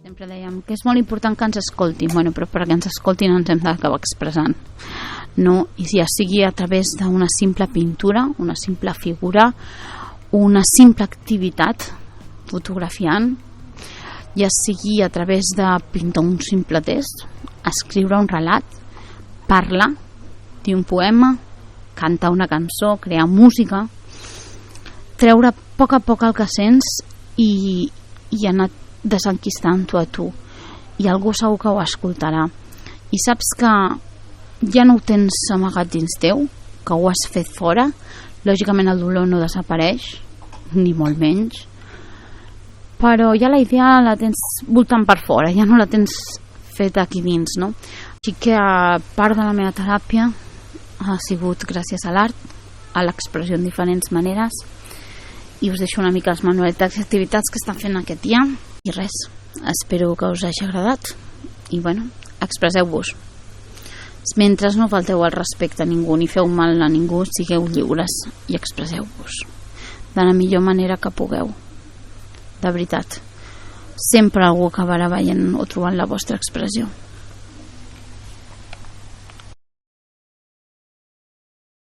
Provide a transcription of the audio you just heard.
Sempre dèiem que és molt important que ens escoltin, bueno, però perquè ens escoltin ens hem d'acabar expressant, no? I ja sigui a través d'una simple pintura, una simple figura, una simple activitat fotografiant, ja sigui a través de pintar un simple text, escriure un relat, parlar, dir un poema, cantar una cançó, crear música, treure a poc el que sents i anar desenquistant-ho a tu, i algú segur que ho escoltarà i saps que ja no ho tens amagat dins teu, que ho has fet fora. Lògicament el dolor no desapareix, ni molt menys, però ja la idea la tens voltant per fora, ja no la tens feta aquí dins, no? Així que part de la meva teràpia ha sigut gràcies a l'art, a l'expressió en diferents maneres, i us deixo una mica les manualitats i activitats que estan fent aquest dia. I res, espero que us hagi agradat i bueno, expresseu-vos mentre no falteu al respecte a ningú ni feu mal a ningú, sigueu lliures i expresseu-vos de la millor manera que pugueu, de veritat, sempre algú acabarà veient o trobant la vostra expressió.